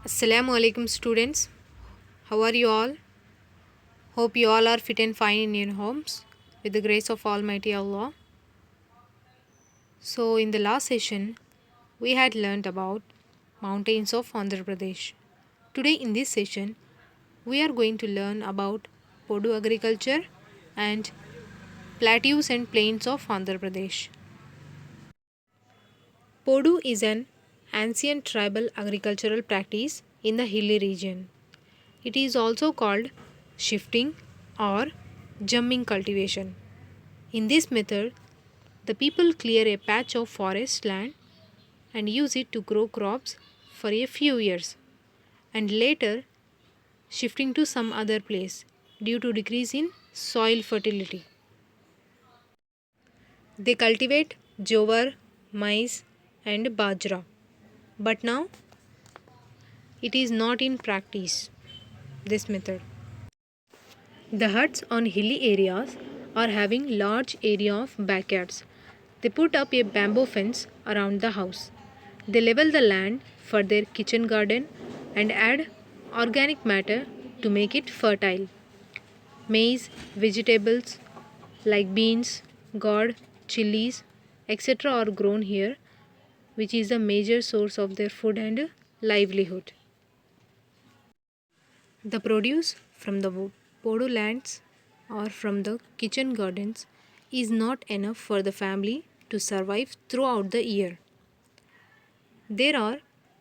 Assalamu alaikum students. How are you all? Hope you all are fit and fine in your homes with the grace of Almighty Allah. So in the last session we had learned about mountains of Andhra Pradesh. Today in this session we are going to learn about Podu agriculture and plateaus and plains of Andhra Pradesh. Podu is an ancient tribal agricultural practice in the hilly region. It is also called shifting or jumping cultivation. In this method, the people clear a patch of forest land and use it to grow crops for a few years and later shifting to some other place due to decrease in soil fertility. They cultivate jowar, maize and bajra. But now it is not in practice, this method. The huts on hilly areas are having large area of backyards. They put up a bamboo fence around the house. They level the land for their kitchen garden and add organic matter to make it fertile. Maize, vegetables like beans, gourd, chilies, etc. are grown here, which is a major source of their food and livelihood. The produce from the Podu lands or from the kitchen gardens is not enough for the family to survive throughout the year. There are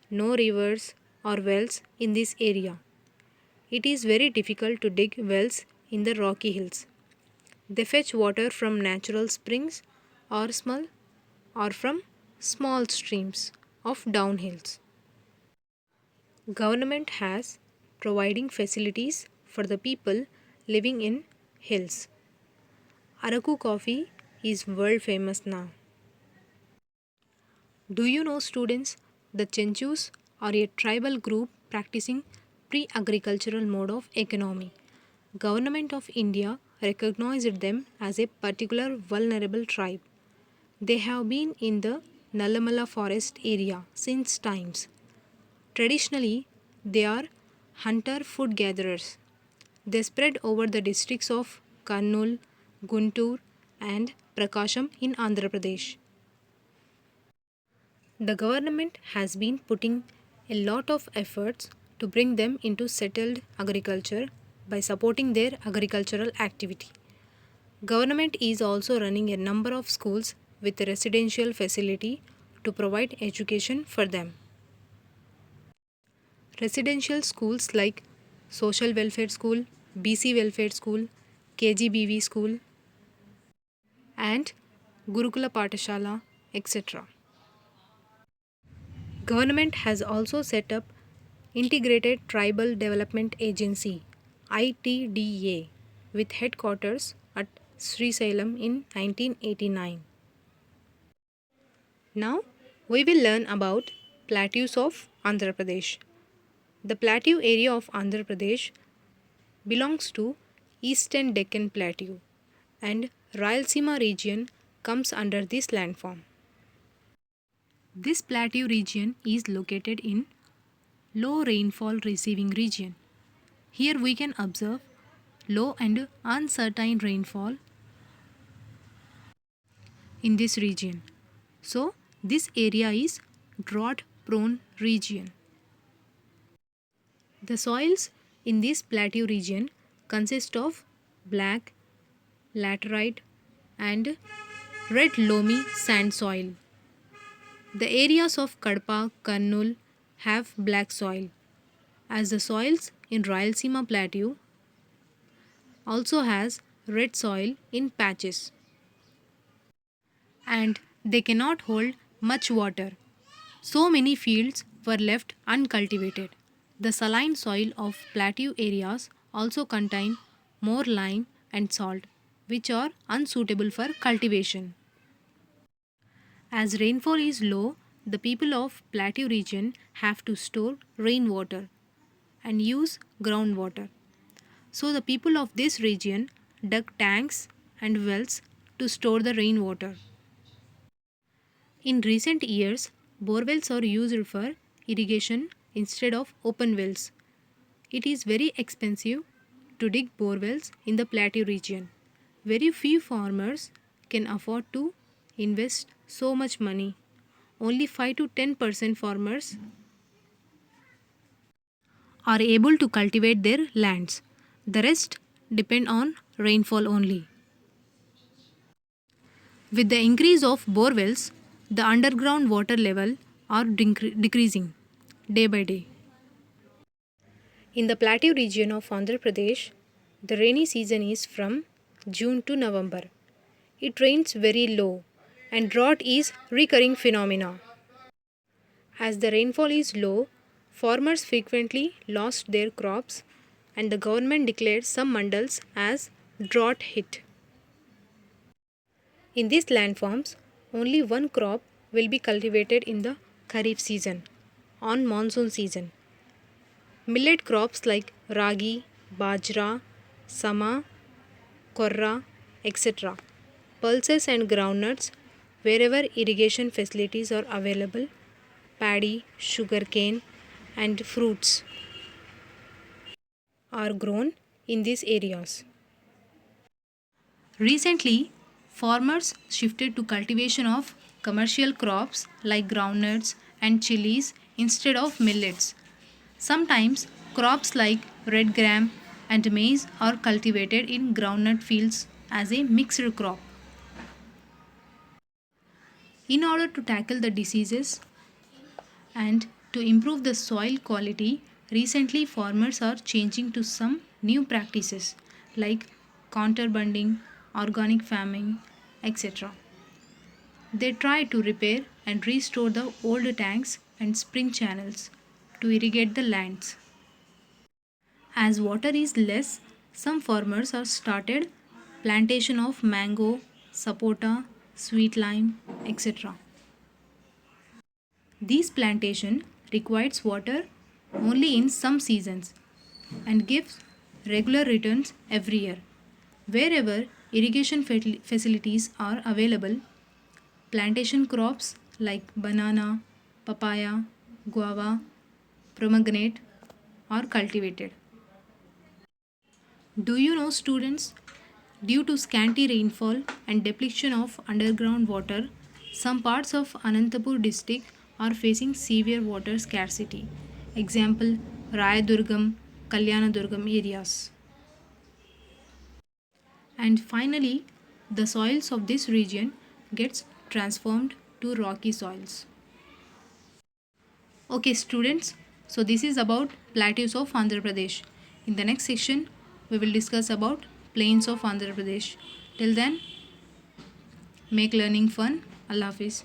no rivers or wells in this area. It is very difficult to dig wells in the rocky hills. They fetch water from natural springs or from small streams of downhills. Government has providing facilities for the people living in hills. Araku coffee is world famous now. Do you know students, the Chenchus are a tribal group practicing pre-agricultural mode of economy. Government of India recognized them as a particular vulnerable tribe. They have been in the Nallamala forest area since times. Traditionally, they are hunter food gatherers. They spread over the districts of Kurnool, Guntur, and Prakasham in Andhra Pradesh. The government has been putting a lot of efforts to bring them into settled agriculture by supporting their agricultural activity. Government is also running a number of schools with residential facility to provide education for them. Residential schools like Social Welfare School, BC Welfare School, KGBV School, and Gurukula Patashala, etc. Government has also set up Integrated Tribal Development Agency ITDA with headquarters at Srisailam in 1989. Now we will learn about plateaus of Andhra Pradesh. The plateau area of Andhra Pradesh belongs to Eastern Deccan Plateau and Rayalaseema region comes under this landform. This plateau region is located in low rainfall receiving region. Here we can observe low and uncertain rainfall in this region. So this area is drought prone region. The soils in this plateau region consist of black, laterite and red loamy sand soil. The areas of Kadapa, Kurnool have black soil, as the soils in Rayalaseema Plateau also has red soil in patches, and they cannot hold much water. So many fields were left uncultivated. The saline soil of plateau areas also contain more lime and salt, which are unsuitable for cultivation. As rainfall is low, the people of plateau region have to store rainwater and use groundwater. So the people of this region dug tanks and wells to store the rainwater. In recent years, borewells are used for irrigation instead of open wells. It is very expensive to dig bore wells in the plateau region. Very few farmers can afford to invest so much money. Only 5 to 10% farmers are able to cultivate their lands. The rest depend on rainfall only. With the increase of bore wells, the underground water level are decreasing day by day. In the plateau region of Andhra Pradesh, the rainy season is from June to November. It rains very low and drought is recurring phenomena. As the rainfall is low, farmers frequently lost their crops and the government declared some mandals as drought hit. In these landforms, only one crop will be cultivated in the Kharif season, on monsoon season. Millet crops like ragi, bajra, sama, korra, etc. Pulses and groundnuts, wherever irrigation facilities are available, paddy, sugarcane, and fruits are grown in these areas. Recently, farmers shifted to cultivation of commercial crops like groundnuts and chilies instead of millets. Sometimes crops like red gram and maize are cultivated in groundnut fields as a mixed crop. In order to tackle the diseases and to improve the soil quality, recently farmers are changing to some new practices like counter bunding, organic farming, etc. They try to repair and restore the old tanks and spring channels to irrigate the lands. As water is less, some farmers have started plantation of mango, sapota, sweet lime, etc. These plantation requires water only in some seasons and gives regular returns every year. Wherever irrigation facilities are available, plantation crops like banana, papaya, guava, pomegranate are cultivated. Do you know, students, due to scanty rainfall and depletion of underground water, some parts of Anantapur district are facing severe water scarcity. Example, Rayadurgam, Kalyanadurgam areas. And finally, the soils of this region gets transformed to rocky soils. Okay, students, so this is about plateaus of Andhra Pradesh. In the next section, we will discuss about plains of Andhra Pradesh. Till then, make learning fun. Allah Hafiz.